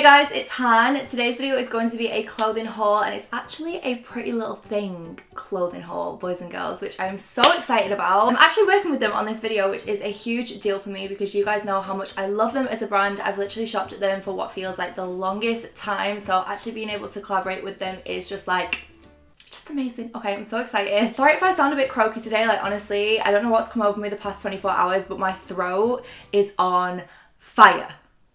guys, it's Han. Today's video is going to be a clothing haul, and it's actually a Pretty Little Thing clothing haul, boys and girls, which I'm so excited about. I'm actually working with them on this video, which is a huge deal for me because you guys know how much I love them as a brand. I've literally shopped at them for what feels like the longest time, so actually being able to collaborate with them is just amazing. Okay, I'm so excited. Sorry if I sound a bit croaky today, like honestly, I don't know what's come over me the past 24 hours, but my throat is on fire.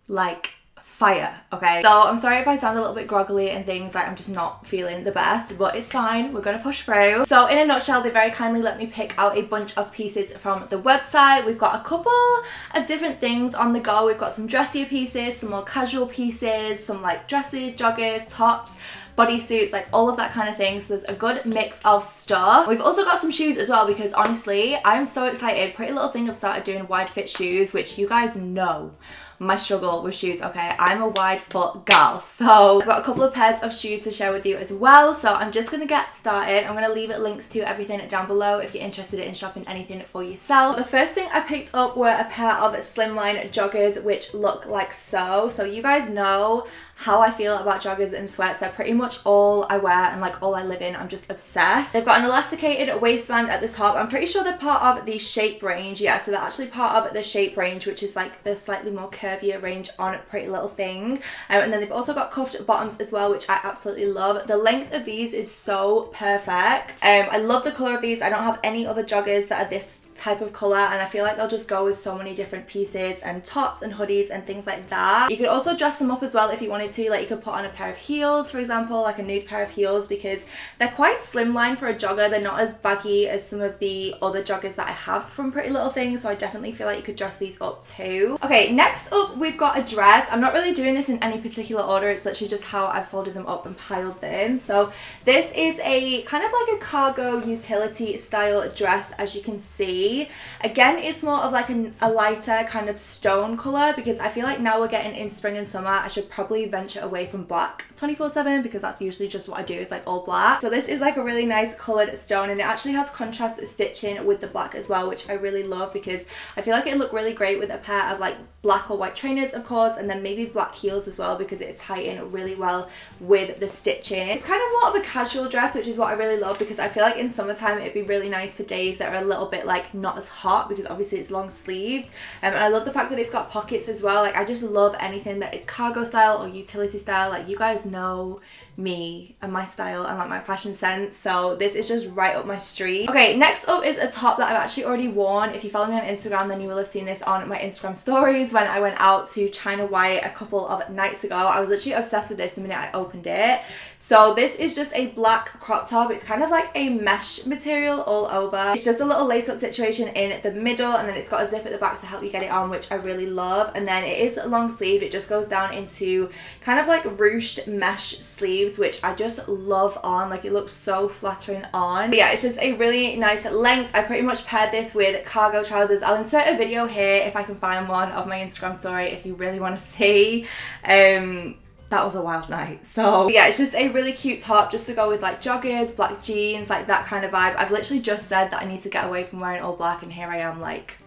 Like fire, okay? So I'm sorry if I sound a little bit groggily and things, like I'm just not feeling the best, but it's fine, we're gonna push through. So in a nutshell, they very kindly let me pick out a bunch of pieces from the website. We've got a couple of different things on the go. We've got some dressier pieces, some more casual pieces, some like dresses, joggers, tops, bodysuits, like all of that kind of thing. So there's a good mix of stuff. We've also got some shoes as well because honestly, I'm so excited. Pretty Little Thing have started doing wide fit shoes, which you guys know my struggle with shoes, okay? I'm a wide foot gal. So I've got a couple of pairs of shoes to share with you as well. So I'm just gonna get started. I'm gonna leave links to everything down below if you're interested in shopping anything for yourself. The first thing I picked up were a pair of slimline joggers, which look like so. So you guys know how I feel about joggers and sweats. They're pretty much all I wear and like all I live in. I'm just obsessed. They've got an elasticated waistband at the top. I'm pretty sure they're part of the shape range. Yeah, so they're actually part of the shape range, which is like the slightly more curvier range on Pretty Little Thing. And then they've also got cuffed bottoms as well, which I absolutely love. The length of these is so perfect. I love the color of these. I don't have any other joggers that are this type of color, and I feel like they'll just go with so many different pieces and tops and hoodies and things like that. You could also dress them up as well if you wanted to. Like you could put on a pair of heels, for example, like a nude pair of heels, because they're quite slimline for a jogger. They're not as baggy as some of the other joggers that I have from Pretty Little Thing, so I definitely feel like you could dress these up too. Okay, next up we've got a dress. I'm not really doing this in any particular order. It's literally just how I've folded them up and piled them. So this is a kind of like a cargo utility style dress, as you can see. Again, it's more of like a lighter kind of stone color because I feel like now we're getting in spring and summer. I should probably venture away from black 24/7 because that's usually just what I do, is like all black. So this is like a really nice colored stone, and it actually has contrast stitching with the black as well, which I really love because I feel like it look really great with a pair of like black or white trainers, of course, and then maybe black heels as well because it's tightened really well with the stitching. It's kind of more of a casual dress, which is what I really love because I feel like in summertime it'd be really nice for days that are a little bit like not as hot because obviously it's long sleeved. And I love the fact that it's got pockets as well. Like I just love anything that is cargo style or utility style. Like you guys know me and my style and like my fashion sense, so this is just right up my street. Okay, next up is a top that I've actually already worn. If you follow me on Instagram, then you will have seen this on my Instagram stories when I went out to China White a couple of nights ago. I was literally obsessed with this the minute I opened it. So this is just a black crop top. It's kind of like a mesh material all over. It's just a little lace up situation in the middle, and then it's got a zip at the back to help you get it on, which I really love. And then it is long sleeved. It just goes down into kind of like ruched mesh sleeves, which I just love on. Like it looks so flattering on. But yeah, it's just a really nice length. I pretty much paired this with cargo trousers. I'll insert a video here if I can find one of my Instagram story if you really want to see. That was a wild night. So yeah, it's just a really cute top just to go with like joggers, black jeans, like that kind of vibe. I've literally just said that I need to get away from wearing all black, and here I am like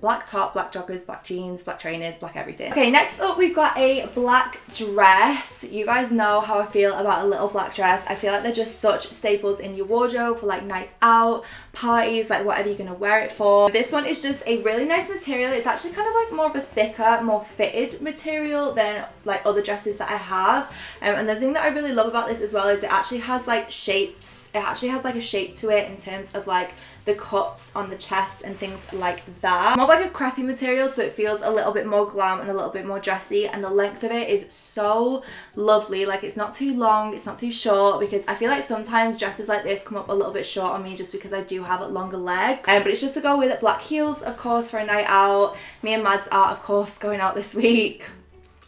black top, black joggers, black jeans, black trainers, black everything. Okay, next up we've got a black dress. You guys know how I feel about a little black dress. I feel like they're just such staples in your wardrobe for like nights out, parties, like whatever you're gonna wear it for. This one is just a really nice material. It's actually kind of like more of a thicker, more fitted material than like other dresses that I have. And the thing that I really love about this as well is it actually has like shapes. It actually has like a shape to it in terms of like the cups on the chest and things like that. More like a crappy material, so it feels a little bit more glam and a little bit more dressy, and the length of it is so lovely. Like it's not too long, it's not too short, because I feel like sometimes dresses like this come up a little bit short on me just because I do have longer legs. But it's just to go with black heels, of course, for a night out. Me and Mads are, of course, going out this week.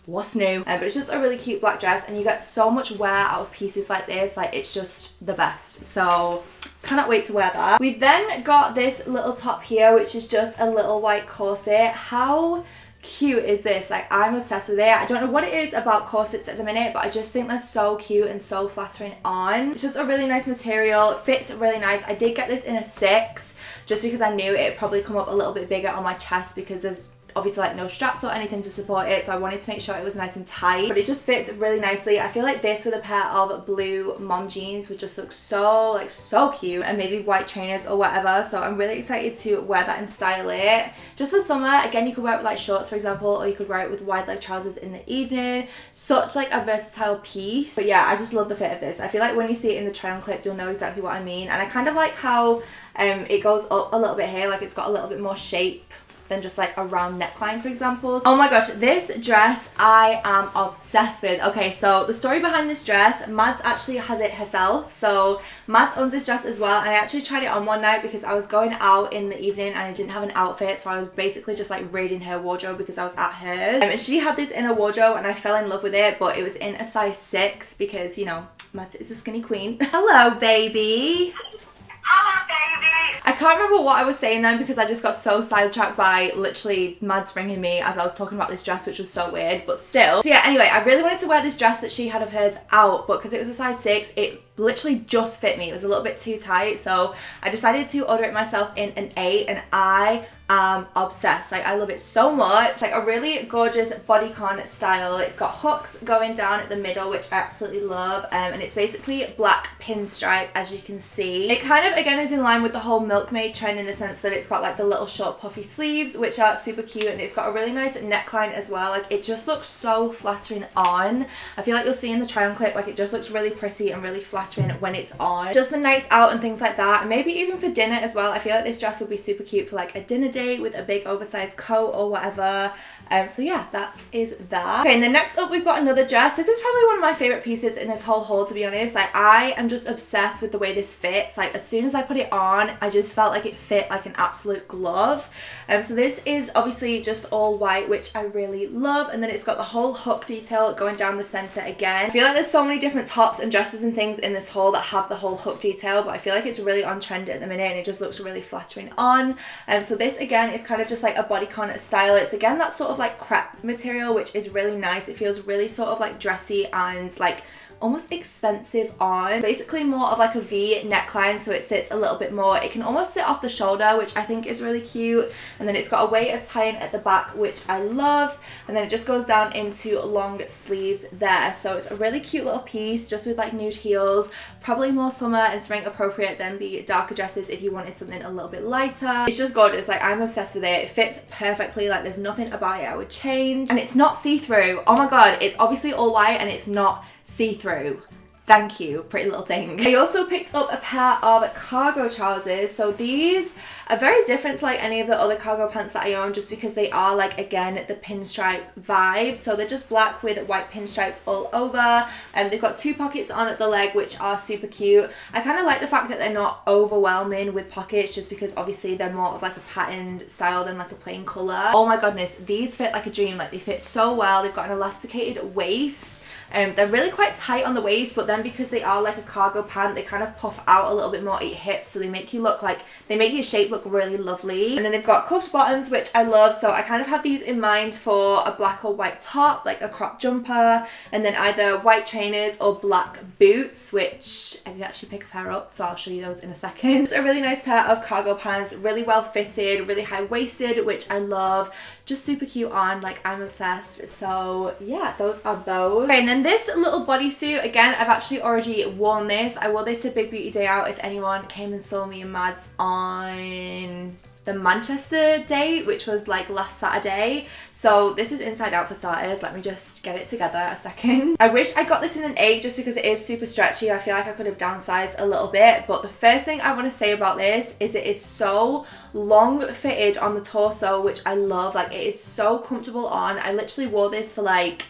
What's new? But it's just a really cute black dress, and you get so much wear out of pieces like this. Like it's just the best. So cannot wait to wear that. We've then got this little top here, which is just a little white corset. How cute is this? Like I'm obsessed with it. I don't know what it is about corsets at the minute, but I just think they're so cute and so flattering on. It's just a really nice material. It fits really nice. I did get this in a 6 just because I knew it'd probably come up a little bit bigger on my chest because there's obviously like no straps or anything to support it, so I wanted to make sure it was nice and tight, but it just fits really nicely. I feel like this with a pair of blue mom jeans would just look so like so cute, and maybe white trainers or whatever. So I'm really excited to wear that and style it just for summer. Again, you could wear it with like shorts for example, or you could wear it with wide leg trousers in the evening. Such like a versatile piece. But yeah, I just love the fit of this. I feel like when you see it in the try on clip, you'll know exactly what I mean. And I kind of like how it goes up a little bit here, like it's got a little bit more shape than just like a round neckline for example. Oh my gosh, this dress I am obsessed with. Okay, so the story behind this dress, Mads actually has it herself. So Mads owns this dress as well, and I actually tried it on one night because I was going out in the evening and I didn't have an outfit, so I was basically just like raiding her wardrobe because I was at hers. And she had this in her wardrobe and I fell in love with it, but it was in a size 6 because, you know, Mads is a skinny queen. Hello baby. Hello, baby. I can't remember what I was saying then because I just got so sidetracked by literally Mads ringing me as I was talking about this dress, which was so weird, but still. So yeah, anyway, I really wanted to wear this dress that she had of hers out, but because it was a size 6, it literally just fit me. It was a little bit too tight, so I decided to order it myself in an 8, and I am obsessed. Like I love it so much. Like a really gorgeous bodycon style. It's got hooks going down at the middle, which I absolutely love, and it's basically black pinstripe, as you can see. It kind of again is in line with the whole milkmaid trend in the sense that it's got like the little short puffy sleeves, which are super cute, and it's got a really nice neckline as well. Like it just looks so flattering on. I feel like you'll see in the try on clip, like it just looks really pretty and really flattering when it's on, just for nights out and things like that, and maybe even for dinner as well. I feel like this dress would be super cute for like a dinner date with a big oversized coat or whatever. So yeah, that is that. Okay, and then next up we've got another dress. This is probably one of my favorite pieces in this whole haul, to be honest. Like I am just obsessed with the way this fits. Like as soon as I put it on, I just felt like it fit like an absolute glove. So this is obviously just all white, which I really love, and then it's got the whole hook detail going down the center again. I feel like there's so many different tops and dresses and things in this haul that have the whole hook detail, but I feel like it's really on trend at the minute and it just looks really flattering on. So this again is kind of just like a bodycon style. It's again that sort of like crepe material, which is really nice. It feels really sort of like dressy and like almost expensive on. Basically more of like a V neckline, so it sits a little bit more. It can almost sit off the shoulder, which I think is really cute, and then it's got a way of tying at the back, which I love, and then it just goes down into long sleeves there. So it's a really cute little piece just with like nude heels, probably more summer and spring appropriate than the darker dresses if you wanted something a little bit lighter. It's just gorgeous. Like I'm obsessed with it. It fits perfectly. Like there's nothing about it I would change, and it's not see-through. Oh my god, it's obviously all white and it's not see-through. Thank you, pretty little thing. I also picked up a pair of cargo trousers. So these are very different to like any of the other cargo pants that I own, just because they are like, again, the pinstripe vibe. So they're just black with white pinstripes all over, and they've got 2 pockets on at the leg, which are super cute. I kind of like the fact that they're not overwhelming with pockets, just because obviously they're more of like a patterned style than like a plain color. Oh my goodness, these fit like a dream. Like they fit so well. They've got an elasticated waist. They're really quite tight on the waist, but then because they are like a cargo pant, they kind of puff out a little bit more at your hips, so they make you look like, they make your shape look really lovely. And then they've got cuffed bottoms, which I love, so I kind of have these in mind for a black or white top, like a crop jumper, and then either white trainers or black boots, which I did actually pick a pair up, so I'll show you those in a second. It's a really nice pair of cargo pants, really well fitted, really high waisted, which I love. Just super cute on, like I'm obsessed. So yeah, those are those. Okay, and then this little bodysuit, again, I've actually already worn this. I wore this to Big Beauty Day Out if anyone came and saw me and Mads on the Manchester date, which was like last Saturday. So this is inside out for starters. Let me just get it together a second. I wish I got this in an 8 just because it is super stretchy. I feel like I could have downsized a little bit, but the first thing I want to say about this is it is so long fitted on the torso, which I love. Like it is so comfortable on. I literally wore this for like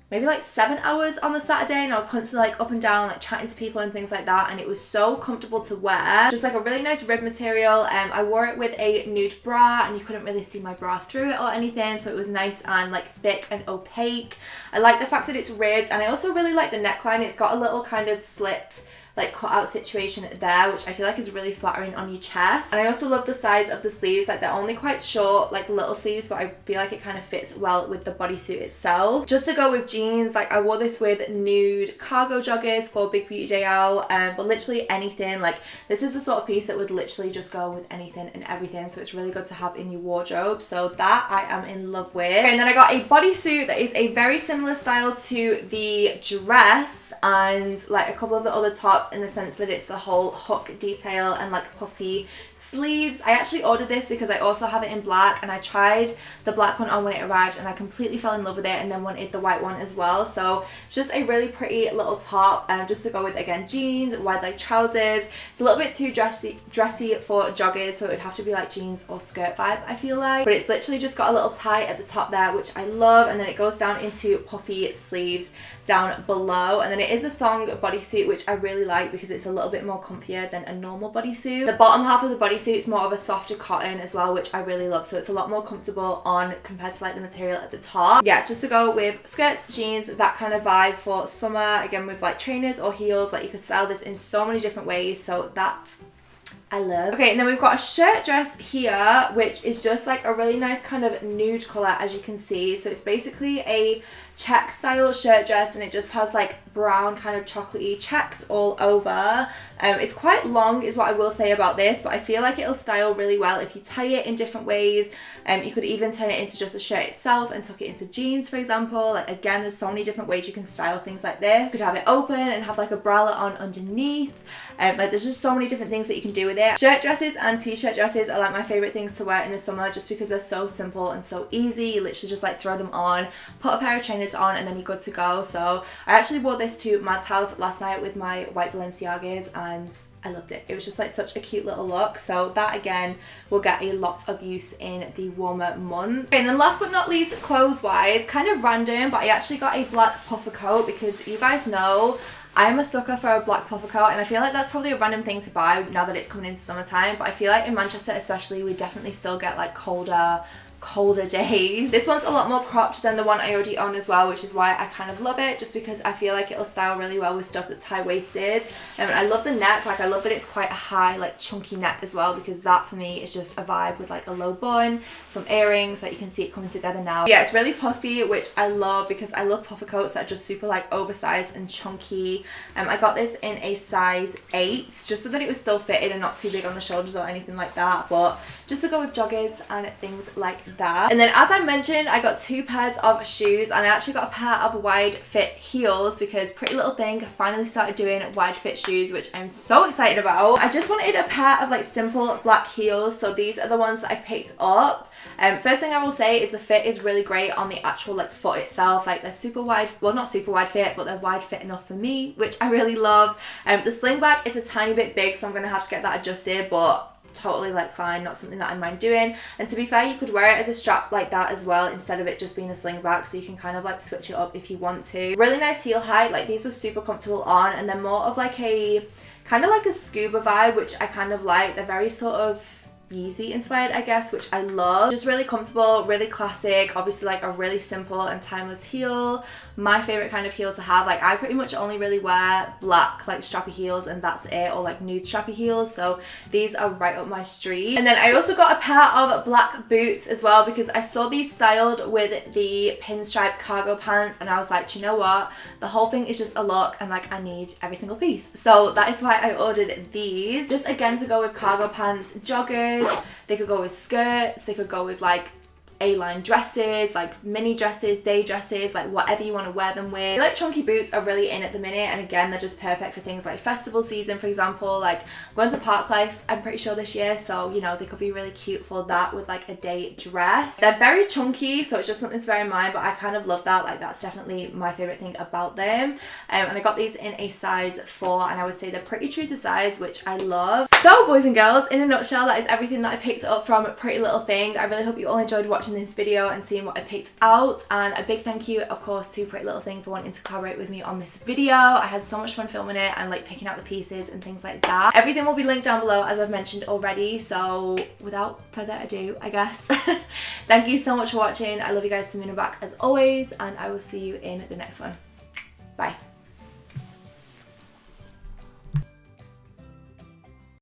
maybe like 7 hours on the Saturday, and I was constantly like up and down, like chatting to people and things like that, and it was so comfortable to wear. Just like a really nice rib material. I wore it with a nude bra, and you couldn't really see my bra through it or anything, so it was nice and like thick and opaque. I like the fact that it's ribbed, and I also really like the neckline. It's got a little kind of slit like cutout situation there, which I feel like is really flattering on your chest. And I also love the size of the sleeves. Like they're only quite short, like little sleeves, but I feel like it kind of fits well with the bodysuit itself. Just to go with jeans, like I wore this with nude cargo joggers for Big Beauty Day Out, but literally anything. Like this is the sort of piece that would literally just go with anything and everything, so it's really good to have in your wardrobe. So that I am in love with. Okay, and then I got a bodysuit that is a very similar style to the dress and like a couple of the other tops, in the sense that it's the whole hook detail and like puffy sleeves. I actually ordered this because I also have it in black, and I tried the black one on when it arrived and I completely fell in love with it, and then wanted the white one as well. So it's just a really pretty little top, just to go with, again, jeans, wide leg trousers. It's a little bit too dressy for joggers, so it would have to be like jeans or skirt vibe, I feel like. But it's literally just got a little tie at the top there, which I love, and then it goes down into puffy sleeves down below, and then it is a thong bodysuit, which I really like because it's a little bit more comfier than a normal bodysuit. The bottom half of the bodysuit is more of a softer cotton as well, which I really love, so it's a lot more comfortable on compared to like the material at the top. Yeah, just to go with skirts, jeans, that kind of vibe for summer, again with like trainers or heels. Like you could style this in so many different ways, so that's I love. Okay, and then we've got a shirt dress here, which is just like a really nice kind of nude colour, as you can see. So it's basically a check style shirt dress, and it just has like brown kind of chocolatey checks all over. It's quite long is what I will say about this, but I feel like it'll style really well if you tie it in different ways. You could even turn it into just a shirt itself and tuck it into jeans, for example. Like again, there's so many different ways you can style things like this. You could have it open and have like a bralette on underneath. Like there's just so many different things that you can do with it. Shirt dresses and t-shirt dresses are like my favorite things to wear in the summer, just because they're so simple and so easy. You literally just like throw them on, put a pair of trainers on, and then you're good to go. So I actually wore this to Mad's house last night with my white Balenciagas, and I loved it. It was just like such a cute little look. So that again will get a lot of use in the warmer months. Okay, and then last but not least, clothes wise, kind of random, but I actually got a black puffer coat because you guys know I'm a sucker for a black puffer coat, and I feel like that's probably a random thing to buy now that it's coming into summertime, but I feel like in Manchester especially, we definitely still get like colder days. This one's a lot more cropped than the one I already own as well, which is why I kind of love it, just because I feel like it'll style really well with stuff that's high-waisted. And I love the neck. Like I love that it's quite a high, like chunky neck as well, because that for me is just a vibe with like a low bun, some earrings, that you can see it coming together now. Yeah, it's really puffy, which I love because I love puffer coats that are just super like oversized and chunky. I got this in a size 8, just so that it was still fitted and not too big on the shoulders or anything like that, but just to go with joggers and things like that. And then as I mentioned, I got 2 pairs of shoes, and I actually got a pair of wide fit heels because Pretty Little Thing finally started doing wide fit shoes, which I'm so excited about. I just wanted a pair of like simple black heels, so these are the ones that I picked up. First thing I will say is the fit is really great on the actual like foot itself. Like they're super wide, well not super wide fit, but they're wide fit enough for me, which I really love. The sling back is a tiny bit big, so I'm gonna have to get that adjusted, but totally like fine, not something that I mind doing. And to be fair, you could wear it as a strap like that as well, instead of it just being a sling back, so you can kind of like switch it up if you want to. Really nice heel height. Like these were super comfortable on, and they're more of like a kind of like a scuba vibe, which I kind of like. They're very sort of Yeezy inspired, I guess, which I love. Just really comfortable, really classic, obviously like a really simple and timeless heel. My favorite kind of heel to have. Like I pretty much only really wear black like strappy heels, and that's it, or like nude strappy heels, so these are right up my street. And then I also got a pair of black boots as well, because I saw these styled with the pinstripe cargo pants, and I was like, do you know what, the whole thing is just a look, and like I need every single piece, so that is why I ordered these. Just again to go with cargo pants, joggers. They could go with skirts, they could go with like A-line dresses, like mini dresses, day dresses, like whatever you want to wear them with. I feel like chunky boots are really in at the minute, and again they're just perfect for things like festival season, for example. Like I'm going to Parklife, I'm pretty sure, this year, so you know they could be really cute for that with like a day dress. They're very chunky, so it's just something to bear in mind, but I kind of love that. Like that's definitely my favorite thing about them. And I got these in a size 4, and I would say they're pretty true to size, which I love. So boys and girls, in a nutshell, that is everything that I picked up from Pretty Little Thing. I really hope you all enjoyed watching this video and seeing what I picked out, and a big thank you of course to Pretty Little Thing for wanting to collaborate with me on this video. I had so much fun filming it and like picking out the pieces and things like that. Everything will be linked down below, as I've mentioned already, so without further ado, I guess, thank you so much for watching. I love you guys to the moon and back as always, and I will see you in the next one. Bye.